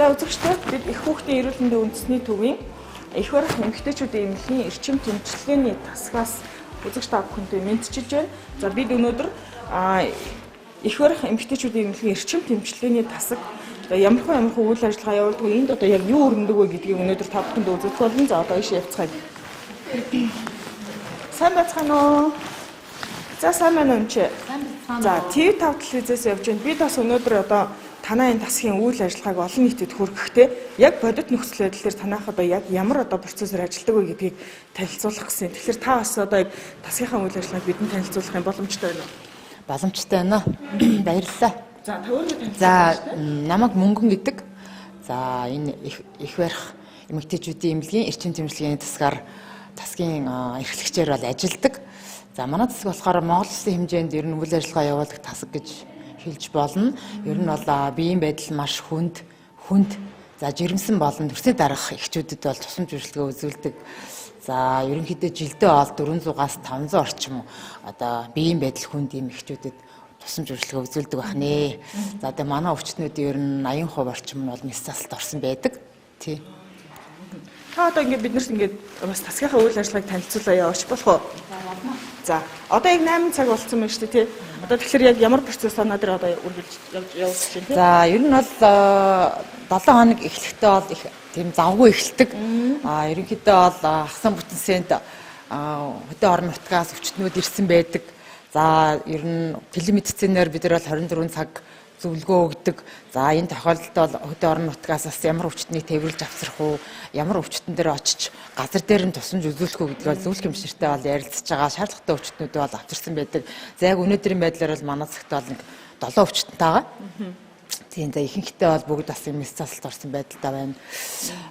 За үзэгчдээ бид их хүүхдийн эрүүл мэндийн үндэсний төвийн их барих эмэгтэйчүүдийн эмнэлгийн эрчим тэмцлэгээний тасгаас үзэгч та бүхэнтэй мэдчилж байна. За бид өнөөдөр их барих эмэгтэйчүүдийн эмнэлгийн эрчим тэмцлэгээний тасаг ямар үйл ажиллагаа явуулдаг энд одоо яг юу өрнөдөг вэ гэдгийг өнөөдөр та бүхэнд үзүүлэх болно. За одоо ийш явцгаая. Сайн байцгаана уу? За сайн байна уу чи? За TV5 телевизээс явж байна. Бид бас өнөөдөр одоо танай энэ тасгийн үйл ажиллагааг олон нийтэд хүргэхдээ яг бодит нөхцөл байдал дээр танайх одоо яг ямар одоо процессор ажилладаг вэ гэдгийг танилцуулах гэсэн. Тэгэхээр та бас одоо яг тасгийнхаа үйл ажиллагааг бидэнд танилцуулах юм боломжтой байна уу? Боломжтой байна. Баярлалаа. За та өөрөө танилцуулж байна. За намайг Мөнгөн гэдэг. За энэ их барих эмэгтэйчүүдийн эмнэлгийн эрчим тэмцлэгээний тасгийн эрхлэгчээр бол ажилдаг. За манай тасаг болохоор Монгол Улсын хэмжээнд ер нь үйл ажиллагаа явуулдаг тасаг гэж хэлж болно. Ер нь бол биеийн байдал маш хүнд за жирэмсэн болон төрсний дараах эхчүүдэд бол тусламж үйлчилгээ үзүүлдэг. За ерөнхийдөө жилдээ бол 400-аас 500 орчим одоо биеийн байдал хүнд ийм эхчүүдэд тусламж үйлчилгээ үзүүлдэг байна. За тэгээ манай өвчтнүүдийн ер нь 80% орчим нь бол мэс засалт орсон байдаг. Тий. Та одоо ингээд биднэрт ингээд бас тасгийнхаа үйл ажиллагааг танилцуулаа яваач болох уу? За одоо яг 8 цаг болсон байна шүү дээ тий. Одоо тэгэхээр яг ямар процесс санаа дээр одоо үргэлж явуулж байна тий. За ер нь бол 7 хоног эхлэхдээ бол их тийм завгүй эхэлдэг. Ерөнхийдөө бол хасан бүтэнсэнд хөдөө орон нутгаас өвчтнүүд ирсэн байдаг. За ер нь телемедицинээр бид нар бол 24 цаг зөвлөгөө өгдөг. За энэ тохиолдолд бол хөдөө орон нутгаас бас ямар өвчтнийг тээвэрлж авчрах уу, ямар өвчтөн дээр очиж газар дээр нь тусламж үзүүлэх үү гэдгийг зөвлөх хэмжээртэй бол ярилцж байгаа. Шаардлагатай өвчтнүүд бол авчирсан байдаг. За яг өнөөдрийн байдлаар бол манай цагт бол 7 өвчтөнтэй байгаа. Тийм за ихэнхдээ бол бүгд бас мэс засалт орсон байдалтай байна.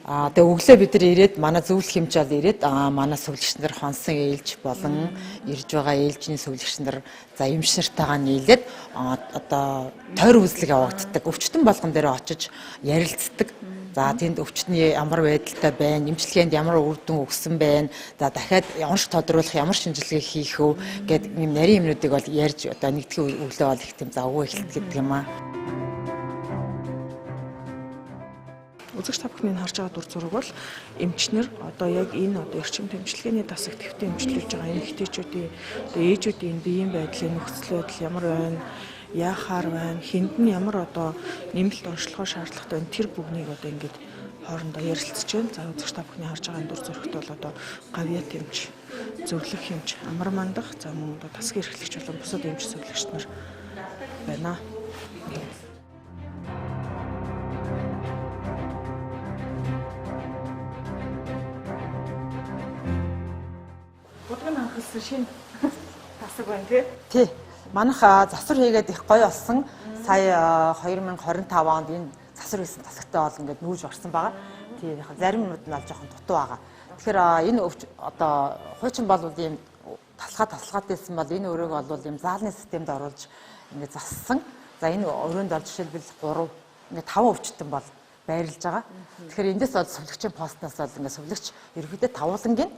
Тэгээ өглөө бид нар ирээд манай зөвлөх хэмж бол ирээд манай сүлэгч нар хонсон ээлж болон ирж байгаа ээлжийн сүлэгч нар за эмч нартайгаа нийлээд одоо тойр үзлэг явагддаг. Өвчтөн болгон дээр очиж ярилцдаг. За тэнд өвчтний ямар байдалтай байна, эмчилгээнд ямар үр дүн өгсөн байна. За дахиад ямар ч тодруулах, ямар шинжилгээ хийх үү гэдэг юм нарийн юмнуудыг бол ярьж одоо нэгдлийн өглөө бол их тийм завгүй эхэлдэг гэдэг юм аа. Үзэгч та бүхний харж байгаа дүр зураг бол эмчнэр одоо яг энэ одоо эрчим тэмцлэгээний тасаг төвтэй эмчилж байгаа эмэгтэйчүүдийн одоо ээжүүдийн биеийн байдлын нөхцөл байдал ямар байна, яахаар байна, хэнд нь ямар одоо нэмэлт онцлогоо шаардлагатай байна, тэр бүгнийг одоо ингээд хоорондоо ярилцж байна. За үзэгч та бүхний харж байгаа дүр зурагт бол одоо гавьяат эмч, зөвлөх эмч, амар мандах, за мөн одоо тасгийн эрхлэгч болон бусад эмч зөвлөгч нар байна. Шинэ тасаг байна тий. Манайх засвар хийгээд их гоё болсон. Сая 2025 онд энэ засвар хийсэн тасагтай бол ингээд нүүж орсон байгаа. Тий зарим юмуд нь бол жоохон дутуу байгаа. Тэгэхээр энэ одоо хуучин бол ийм тасалгаад байсан бол энэ өрөөг бол ийм заалны системд оруулж ингээд зассан. За энэ өрөөнд бол жишээлбэл 3 ингээд 5 өвчтөн бол байрлаж байгаа. Тэгэхээр эндээс бол сүлэгчийн постнаас бол ингээд сүлэгч ерөөдөө тавуулангийн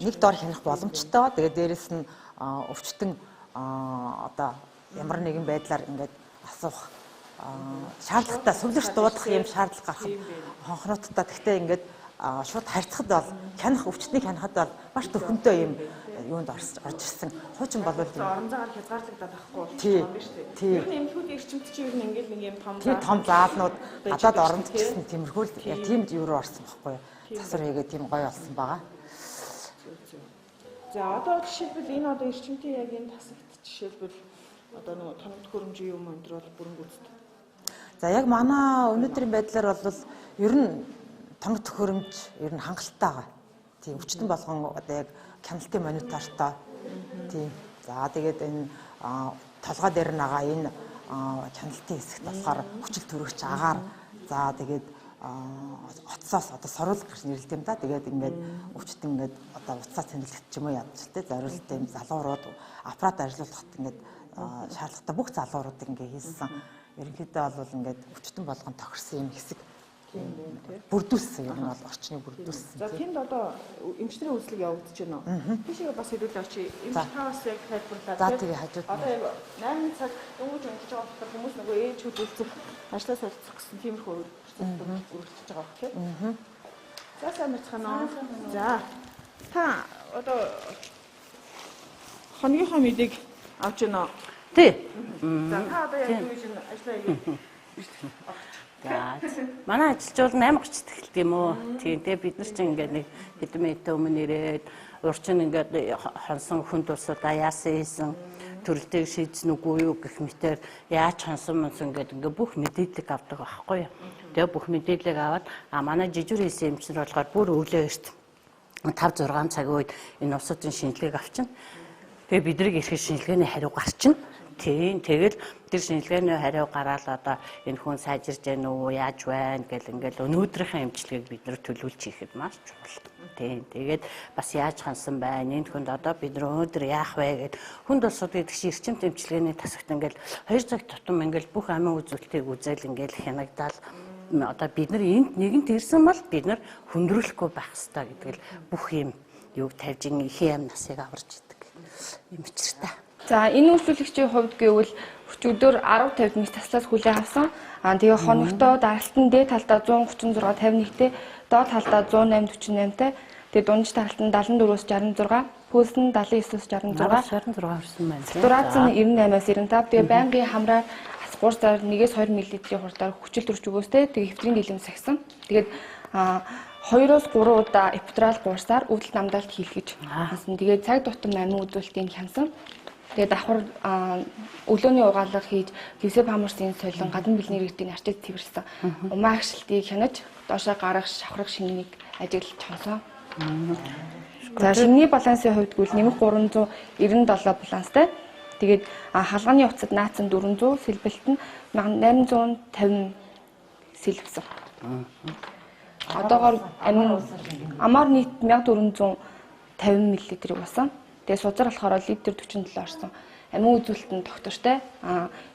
нэг дор хянах боломжтой. Тэгээд дээрэс нь өвчтөн одоо ямар нэгэн байдлаар ингээд асуух шаардлагатай сүлэгч дуудах юм шаардлага гарах хонхнуудтай. Гэхдээ ингээд шууд харьцахад бол хянах өвчтнийг хянахад бол маш төхөнтэй юм юунд орж ирсэн. Хуучин бол орон заагаар хязгаарлагдаад байхгүй байна шүү дээ. Тий. Эмнэлгүүд эрчимт чинь ер нь ингээд нэг юм том заалнууд гадаад оронд ч гэсэн тиймэрхүү л яг тийм юу руу орсон байхгүй. Засвар хийгээд тийм гоё болсон байгаа. За одоо жишээлбэл энэ одоо эрчимтийн яг энэ тасагт жишээлбэл одоо нэг тоног хөрөмжийн юм өндөр бол бүрэн гүйцэтгэв. За яг манай өнөөдрийн байдлаар бол ер нь тоног хөрөмж ер нь хангалттай байгаа. Тийм өвчтөн болгон одоо яг хяналтын монитортой. Тийм. За тэгээд энэ толгой дээр нагаа энэ хяналтын хэсэгт болохоор хүчил төрөгч агаар. За тэгээд оцсоос одоо соруулах гэж нэрлэдэг юм да. Тэгээд ингээд өвчтөн ингээд одоо уцаа цэнгэлэгт ч юм уу ядч тэ зориулттай юм залуурууд аппарат ажиллуулахад ингээд шаардлагатай бүх залууруудыг ингээд хийсэн. Ерөнхийдөө бол ингээд өвчтөн болгон тохирсон юм хэсэг Бүрдүүлсэн юм бол орчныг бүрдүүлсэн. За тэнд одоо эмчнэрийн үйлчлэг явагдаж байна уу? Тийшээ бас хэлүүлээ очи. Эмч таваас яг тайлбарлаад. За тэгээ хажууд. Одоо яг 8 цаг дөнгөж өнгөж байгаа болохоор хүмүүс нөгөө ээж хөдөлгөх ажлаа солилцох гэсэн тиймэрхүү үргэлжлэж байгаа гэх тийм. За сайн мэцхан аа. За та одоо хоногийнхоо мэдээг авч байна. Тий. За та одоо яг юу гэж ажлаа хийгээд За манай ажилчид 8:30-д эхэлдэг юм уу? Тийм тэгээ бид нар чинь ингээд нэг хэдэн минутын өмнө ирээд урчин ингээд хонсон хүнд усудаа яасан хийсэн төрөлтэйг шийдсэн үгүй юу гэх мэтээр яаж хонсон мөнсөн ингээд бүх мэдээлэл авдаг байхгүй юу? Тэгээ бүх мэдээллийг аваад манай жижиг хийсэн эмчнэр болохоор бүр өглөө эрт 5-6 цагийн үед энэ усуудын шинжилгээг авчна. Тэгээ бидрийг ирэхэд шинжилгээний хариу гарчна. Тийм тэгэл тэр шинжилгээний хариу гараад одоо энэ хүн сайжирж байна уу яаж байна гэл ингээл өнөөдрийнхээ эмчилгээг бид нэр төлөвлөж хийхэд маш чухал. Тийм тэгээд бас яаж хансан байна энэ хүнд одоо бид нар өнөөдөр яах вэ гэд хүнд улсууд гэдэг чинь эрчимт эмчилгээний тасагт ингээл 2 цаг тутам ингээл бүх амин үзүүлэлтийг үзэл ингээл хянагдаал одоо бид нар энд нэгэнт ирсэн бол бид нар хүндрүүлэхгүй байх хэрэгтэй гэдэг л бүх юм юуг тавьж ихэн юм насыг аварж идэг юм учиртай. За энэ үйлчлэгчийн хувьд гэвэл өчигдөр 10-50 мэгц таслаас хүлээн авсан. Тэгээ хоногтоо даралтан дээд талдаа 136-51-тэй, доод талдаа 108-48-тай, тэгээ дундаж даралтан 74-өөс 66, пульс нь 79-өөс 66 орсон байна. Сатурац нь 98-аас 95. Тэгээ байнгын хамраар аспуурсаар 1-2 мл-ийн хурдаар хүчил төрч өгөөстэй тэгээ хэвтрийн дийлэм сахисан. Тэгээд 2-3 удаа эпидрал гуурсаар өвдөлт намдаалт хийлгэж хансан. Тэгээд цаг тутам амин үзүүлэлтийг хянсан. Тэгээд давхар өглөөний угаалга хийж гэсэп хамарсын солон гадна бэлний иргэдийн арчид цэвэрсэн. Умаа агшилтыг хянаж доошоо гарах шавхраг шингэнийг ажиглаж хонсон. За шингэний балансын хувьд гүйл нэмэх 397 баланстай. Тэгээд халгааны уцад наацсан 400, сэлбэлт нь 850 сэлбсэн. Одоогоор амар нийт 1450 мл басан. Тэгээ сузар болохоор литр 47 орсон. Амин үзүүлэлтэн доктортой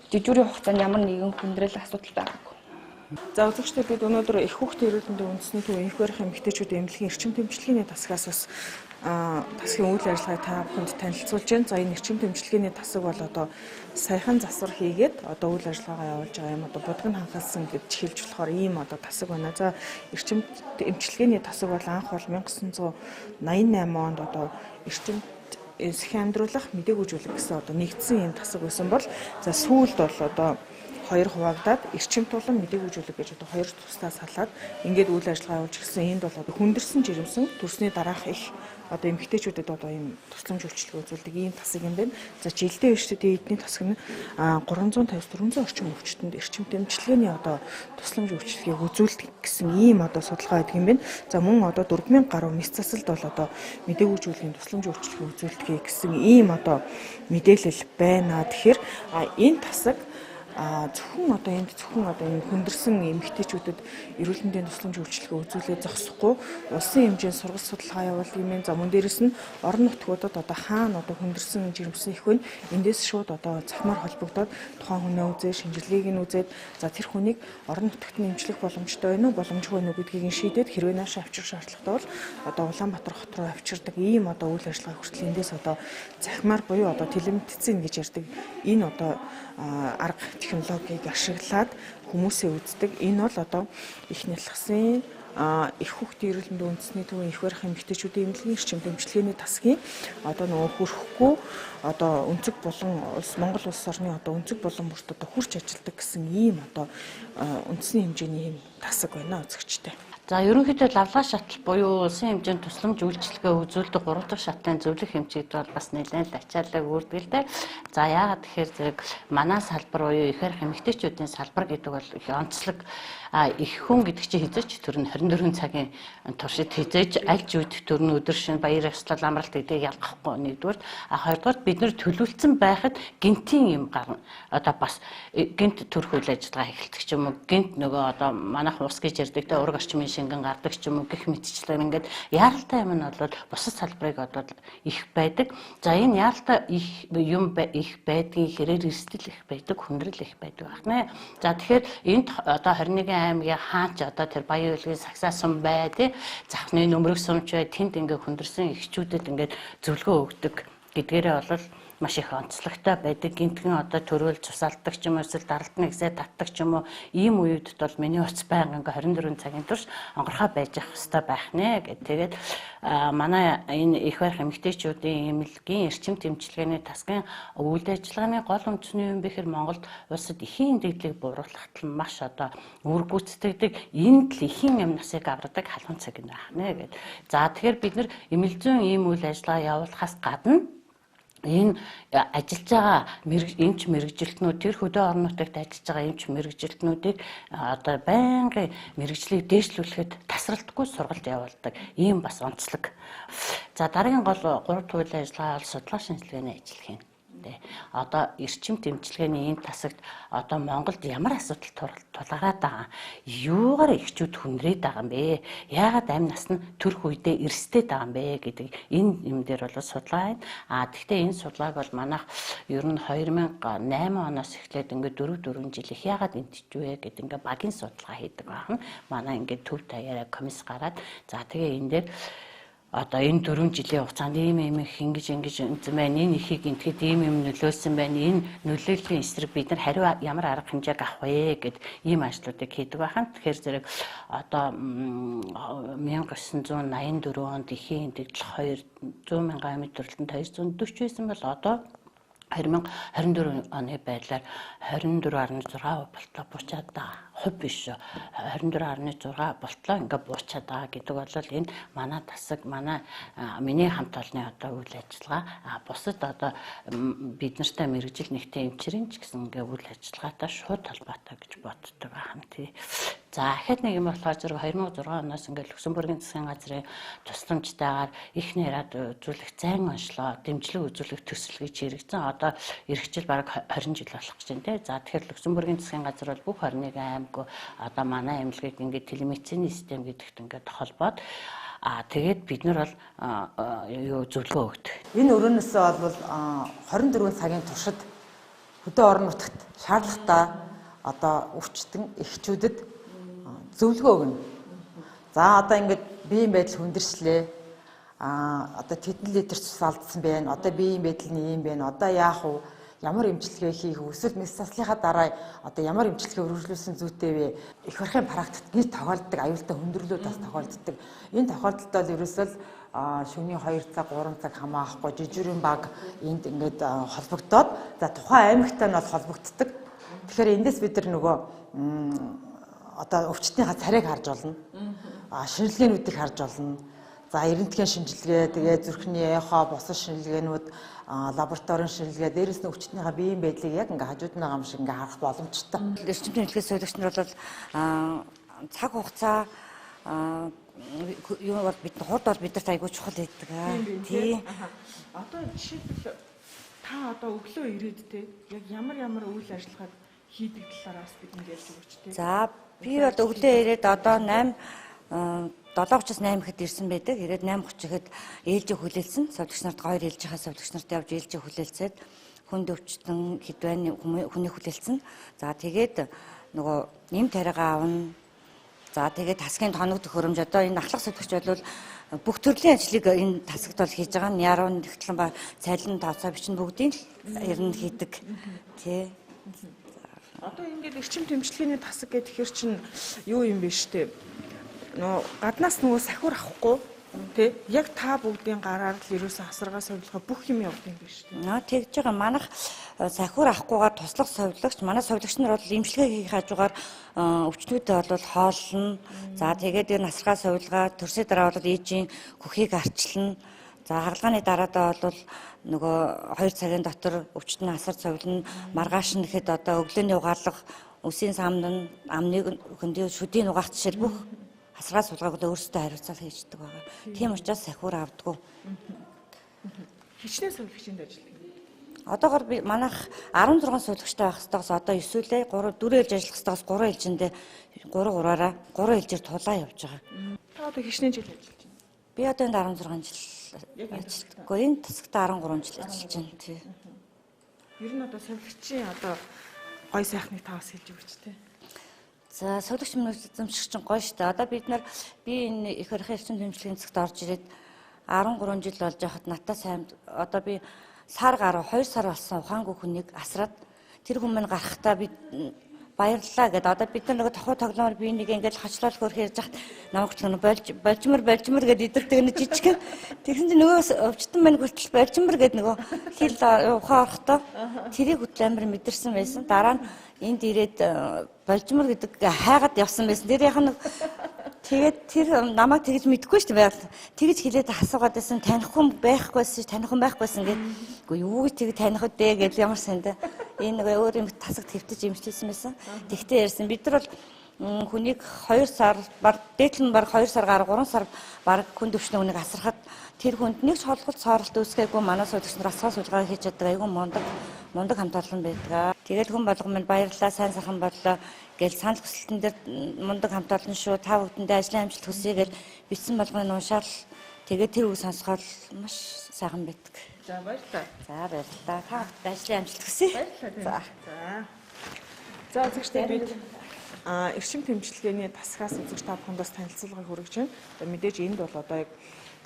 жижигүүрийн хугацаанд ямар нэгэн хүндрэл асуудал байгаагүй. За үзэгчдээ бид өнөөдөр их хүүхдийн эрүүл мэндийн үндэсний төв энх барих эмэгтэйчүүдийн эмнэлгийн эрчим тэмчилгээний тасгаас бас тасгийн үйл ажиллагааг та бүхэнд танилцуулж байна. За энэ эрчим тэмчилгээний тасаг бол одоо саяхан засвар хийгээд одоо үйл ажиллагаагаа явуулж байгаа юм. Одоо будгыг ханхалсан гэж хэлж болохоор ийм одоо тасаг байна. За эрчим эмчилгээний тасаг бол анх бол 1988 онд одоо эрчим схемдруулах мэдээгүйжүүлэх гэсэн одоо нэгдсэн юм тасаг байсан бол за сүүлд бол одоо 2 хуваагдаад эрчим тулан мэдээгүйжүүлэх гэж одоо 2 тусдаа салаад ингээд үйл ажиллагаа явуулж гисэн энд бол одоо хүндэрсэн жирэмсэн төрсний дараах их одоо эмэгтэйчүүдэд одоо ийм тусламж үйлчилгээ үзүүлдэг ийм тасаг юм байна. За жилдээ эрчимтэй эдний тасаг нь 350-400 орчим өвчтөнд эрчим тэмчилгээний одоо тусламж үйлчилгээг үзүүлдэг гэсэн ийм одоо судалгаа байдаг юм байна. За мөн одоо 4000 гаруй нис засалд бол одоо мэдээгүйжүүлгийн тусламж үйлчилгээ үзүүлдэг гэсэн ийм одоо мэдээлэл байна. Тэгэхээр энэ тасаг зөвхөн одоо энэ хүндэрсэн эмэгтэйчүүдэд эрүүл мэндийн тусламж үйлчилгээ үзүүлээ зогсохгүй улсын хэмжээнд сургалт судалгаа явуулдаг юм. За мөн дээрэс нь орон нутгуудад одоо хаана одоо хүндэрсэн жирэмсэн их вэ? Эндээс шууд одоо цахимаар холбогдоод тухайн хүнээ үзээ шинжилгээг нь үзээд за тэр хүнийг орон нутагт нь эмчлэх боломжтой байна уу, боломжгүй байна уу гэдгийг шийдээд хэрвээ наашаа авчрах шаардлагатай бол одоо Улаанбаатар хот руу авчирдаг ийм одоо үйл ажиллагаа хүртэл эндээс одоо цахимаар буюу одоо телемедицин гэж ярьдаг энэ одоо арга технологиг ашиглаад хүмүүсээ үздэг. Энэ бол одоо их нялхсан их хүүхдийн эрүүл мэндийн үндэсний төвийн их барих эмэгтэйчүүдийн эмнэлгийн эрчим тэмчилгээний тасгийн одоо нөгөө хүрхгүй одоо өнцөг болон Монгол улс орны одоо өнцөг болон бүрт одоо хурж ажилдаг гэсэн ийм одоо үндэсний хэмжээний ийм тасаг байна үзэгчтэй. За ерөнхийдөө лавлаа шатал буюу улсын хэмжээнд тусламж үйлчилгээ үзүүлдэг 3 дахь шатны зөвлөх эмчид бол бас нэлээд ачаалал үүрдэг л дээ. За яагаад тэгэхээр зэрэг манай салбар буюу их барих эмэгтэйчүүдийн салбар гэдэг бол их онцлог их хүн гэдэг чинь хязгаарч төр нь 24 цагийн туршид хязгаарч аль ч үед төр нь өдөр шин баяр ёслол амралт гэдэг ялгахгүй нэгдүгээр хоёрдугаар бид нар төлөвлөсөн байхад гинтийн юм гарна. Одоо бас гинт төрх үйл ажиллагаа эхэлдэг ч юм уу гинт нөгөө одоо манайх ус гэж ярьдаг те ураг орчмын шингэн гардаг ч юм уу гэх мэтчлэн ингээд яаралтай юм нь бол бусад салбарыг одоо их байдаг. За энэ яаралтай их юм их байдгийн хэрээр эрсдэл их байдаг, хүндрэл их байдаг байна. За тэгэхээр энд одоо 21 аймгийн хаач одоо тэр Баян Улгийн сагсаасан бай тий завхны нөмрөг сумч бай тэнд ингээд хүндэрсэн эхчүүдэд ингээд зөвлөгөө өгдөг гэдгээрээ бол маш их онцлогтой байдаг. Гинтгэн одоо төрөөл цусалдаг ч юм уу эсвэл даралтны гисээ татдаг ч юм уу ийм үеүдд бол миний уц байнга ингээ 24 цагийн турш онгорхой байж явах хэрэгтэй байх нэ гэд. Тэгээд манай энэ их барих эмэгтэйчүүдийн эмнэлгийн эрчим тэмчилгээний тасгын үйл ажиллагааны гол үндэсний юм бэхэр Монголд улсад эхийн дэгдлийг бууруулахад маш одоо үр гүйцэтгэдэг энд л эхийн юм насыг аврадаг халуун цаг юм байна гэд. За тэгэхээр бид нар эмнэлзэн ийм үйл ажиллагаа явуулахаас гадна энэ ажиллаж байгаа эмч мэрэгжилтнүүд тэр хөдөө орон нутагт ажиллаж байгаа эмч мэрэгжилтнүүдийг одоо байнгын мэрэгжлийг дээшлүүлэхэд тасралтгүй сургалт явуулдаг ийм бас онцлог. За дараагийн гол 3 дахь үйл ажиллагаа бол судлаа шинжилгээний ажил хийн. Одоо эрчим тэмчилгээний энэ тасагт одоо Монголд ямар асуудал тулгараад байгаа юугаар эхчүүд хүнрээд байгаа юм бэ? Яагаад амь нас нь төрөх үедээ эрсдээд байгаа юм бэ гэдэг энэ юм дээр бол судалгаа байна. Гэхдээ энэ судалгааг бол манайх ер нь 2008 оноос эхлээд ингээд 4 жил их яагаад энтчвэ гэдэг ингээд багийн судалгаа хийдэг байна. Манай ингээд төв даяараа комисс гараад за тэгээ энэ дээр одоо энэ 4 жилийн хугацаанд ийм их ингэж үнэн байна. Энэ ихийг энтгэд ийм юм нөлөөлсөн байна. Энэ нөлөөллийн эсрэг бид нар хариу ямар арга хэмжээг авах вэ гэд ийм ажлуудыг хийдэг байна. Тэгэхээр зэрэг одоо 1984 онд эхийн дэгдэл 200 мянган амьд төрөлтөнд 240 байсан бол одоо 2024 оны байдлаар 24.6% болтлоо буучаад байгаа. Хувь биш 24.6 болтлоо ингээ буучаад байгаа гэдэг бол энэ манай тасаг манай миний хамт олонны одоо үйл ажиллагаа бусад одоо бид нартай мэрэгжил нэгтэй эмчрийн ч гэсэн ингээ үйл ажиллагаатай шууд холбоотой гэж боддог байна тий. За дахиад нэг юм болохоор зэрэг 2006 оноос ингээд Люксембургийн засгийн газрын тусламжтайгаар их нэрад үзүүлэх зайн онцлоо дэмжлэг үзүүлэх төсөл гэж хэрэгжсэн. Одоо ирэх жил бараг 20 жил болох гэж байна тий. За тэгэхээр Люксембургийн засгийн газар бол бүх 21 аймаг одоо манай эмнэлгийг ингээд телемедицины систем гэдэгт ингээд холбоод тэгээд бид нар бол юу зөвлөгөө өгдөг. Энэ өрөөнөөс бол 24 цагийн туршид хөдөө орон нутагт шаардлагатай одоо өвчтөн эхчүүдэд зөвлөгөө өгнө. За одоо ингээд биеийн байдал хүндэрчлээ. Одоо тэдэн литр цус алдсан байна. Одоо биеийн байдал нь ийм байна. Одоо яах вэ? Ямар эмчилгээ хийх вэ? Эсвэл мэс заслынхаа дараа одоо ямар эмчилгээ үргэлжлүүлсэн зүйтэй вэ? Их барихын практикт гинт тохиолддог, аюултай хүндрэлүүд бас тохиолддог. Энэ тохиолдолд бол ерөөсөл шөнийн 2 цаг, 3 цаг хамаахгүй жижигрэн баг энд ингээд холбогдоод за тухайн аймагтай нь бол холбогддог. Тэгэхээр эндээс бид нар нөгөө одоо өвчтнийхаа царайг харж болно. Шинжилгээнүүдийг харж болно. За эрентгийн шинжилгээ, тэгээ зүрхний эхо, босод шинжилгээнүүд, лабораторийн шинжилгээ, дээрээс нь өвчтнийхаа биеийн байдлыг яг ингээ хажууд нь байгаа юм шиг ингээ харах боломжтой. Эрчим тэмчилгээ сувилагч нар бол цаг хугацаа юу бол бид хурд бол бидэрт айгүй чухал байдаг тий. Одоо жишээлбэл та одоо өглөө ирээд те яг ямар үйл ажиллагааг хийдэг талаараас бид ингээд өгч те. За би бол өглөө ирээд одоо 7:38 хэд ирсэн байдаг. Ирээд 8:30 хэд ээлжийг хүлээлсэн. Сувилагч нарт хоёр ээлжийнхаа сувилагч нарт явж ээлжийг хүлээлцээд хүнд өвчтөн хэд байна хүний хүлээлсэн. За тэгээд нөгөө нэм тариагаа авна. За тэгээд тасгийн тоног төхөөрөмж одоо энэ ахлах сувилагч бол бүх төрлийн ажлыг энэ тасагт бол хийж байгаа. Яруу нэгтлэн ба цайлан тооцоо бичнэ бүгдийг ер нь хийдэг. Тий. Одоо ингээд эрчим тэмчилгээний тасаг гэхээр чинь юу юм бэ штэ. Нөө гаднаас нөгөө сахиур авахгүй тий яг та бүгдийн гараар л ерөөсөн хасаргаа сувилгаа бүх юм явдаг юм биш үү? Тэгж байгаа. Манайх сахиур авахгүйгээр туслах сувилагч, манай сувилагч нар бол эмчилгээ хийх хажуугаар өвчтнүүдэд бол хооллно. За тэгээд энэ насаргаа сувилгаа төрсөй дараа бол ээжийн хөхийг арчилна. За хагалгааны дараадаа бол нөгөө 2 цагийн дотор өвчтөн асар цовлно, маргааш нь гэхэд одоо өглөөний угаалга, үсийн самнан, амныг хөндөө шүдийн угаах жишээ бүх хасраа сулгааг өөрсдөө хариуцлал хийждэг байгаа. Тийм учраас сахиур авдаггүй. Хичнээн сувилагчинд ажилладаг. Одоогоор би манайх 16 сувилагчтай байх хэвээр одоо 9 үлээ 4 ээлж ажиллах хэвээр 3 ээлжиндээ 3-3-аараа 3 ээлжээр тулаа явж байгаа. Та одоо хэчнээн жил ажиллаж байна? Би одоо энд 16 жил ажилладаг. Энэ тасагта 13 жил ажиллаж байна тий. Ер нь одоо сувилагчийн одоо гой сайхныг та бас хэлж өгч тээ. За сувилагч мөн эзэмшигч чинь гоё шүү дээ. Одоо би энэ их барихын эрчим тэмцлийн цагт орж ирээд 13 жил болж байхад надтай сайн одоо би сар гаруй 2 сар болсон ухаангүй хүнийг асраад тэр хүн минь гарахтаа би баярлалаа гэдэг. Одоо бид нар нөгөө тохуу тоглоомор би нэг ингээд хачлал хөрх ярьж хахад намайг ч болжмор гэдэг идэрдэг нэг жижиг. Тэгсэн чинь нөгөө өвчтөн минь хүртэл болжмор гэдэг нөгөө хил ухаан орохдоо тэрийг хөтл амир мэдэрсэн байсан. Дараа нь энд ирээд болжмор гэдэг хайгаад явсан байсан. Тэр яхаа тэгээд тэр намайг тэгж мэдэхгүй шүү дээ. Тэгж хэлээд асуугаад байсан таних хүн байхгүйсэн гэдэг. Үгүй юу гэж тэг таних үдэ гэж ямар санд энэ нөгөө өөр юм тасаг твтэж имжлсэн байсан. Тэгтээ ярьсан бид нар бол хүнийг 2 сар дээдлэн баг 2 сар гар 3 сар баг хүн төвчнөө хүнийг асархад тэр хүнд нэг ч холбогд соролт үүсгээгүй манай суулагч нар асгаа суулгаа хийж чаддаг айгүй мундаг хамт олон байдаг. Тэгээд хүн болгон минь баярлалаа сайн сайхан боллоо гэл санал хүсэлтэн дээр мундаг хамт олон шүү та бүхэндээ ажлын амжилт хүсье гэл бичсэн болгоны уншаал тэгээд тэр үг сонсгоод маш сайхан байдаг. За баярлалаа. За баярлалаа. Та бүхэнд ажлын амжилт хүсье. За. За үзэгчтэй бид эрчим тэмчилгээний тасгаас үзэгч та бүхэнд бас танилцуулгыг хүргэж байна. Одоо мэдээж энд бол одоо яг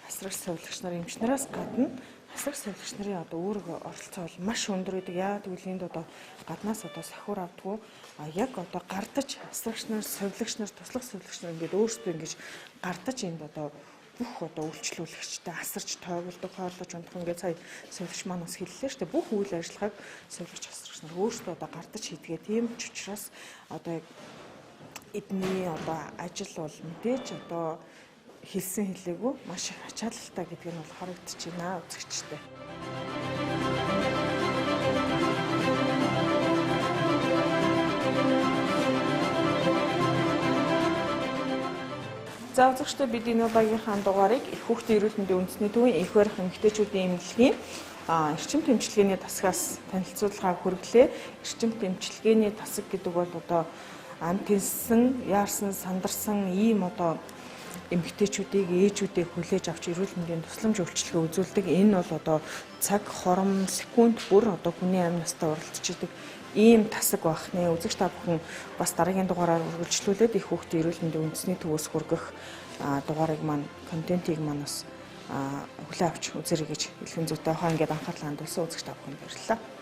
асрагч сувилагч нарын эмчнараас гадна асрагч сувилагч нарын одоо өөрөөр оролцоо бол маш өндөр байдаг. Яагаад гэвэл энд одоо гаднаас одоо сахиур авдаггүй яг одоо гардаж асрагч нар, сувилагч нар, туслах сувилагч нар ингээд өөрсдөө ингэж гардаж энд одоо бүх одоо үйлчлүүлэгчтэй асарч тойголдог, хооллож унтах ингээд сая сувилагч маань бас хэллээ шүү дээ. Бүх үйл ажиллагааг сувилагч асрагч нар өөрсдөө одоо гардаж хийдгээ. Тийм ч учраас одоо яг эдний одоо ажил бол мэдээж одоо хэлсэн хэлээгүй маш их ачаалалтай гэдг нь бол харагдаж байна үзэгчтэй. За үзэгчтэй бид энэ удаагийнхаа дугаарыг их хүүхдийн эрүүл мэндийн үндэсний төвийн их барих эмэгтэйчүүдийн эмнэлгийн эрчим тэмчилгээний тасгаас танилцуулга хүргэлээ. Эрчим тэмчилгээний тасаг гэдэг бол одоо амт хэлсэн, яарсан, сандарсан ийм одоо эмэгтэйчүүдийг ээжүүдээ хүлээж авч эрүүл мэндийн тусламж үйлчилгээ үзүүлдэг. Энэ бол одоо цаг, хором, секунд бүр одоо хүний амь настай уралдаж идэг ийм тасаг байх нэ. Үзэгч та бүхэн бас дараагийн дугаараар үргэлжлүүлээд их хүүхдийн эрүүл мэндийн үндэсний төвөөс хүргэх дугаарыг маань контентийг маань бас хүлээн авч үзэрэй гэж хэлхэн зүйтэй хаа ингээд анхаарлаа хандуулсан үзэгч та бүхэнд баярлалаа.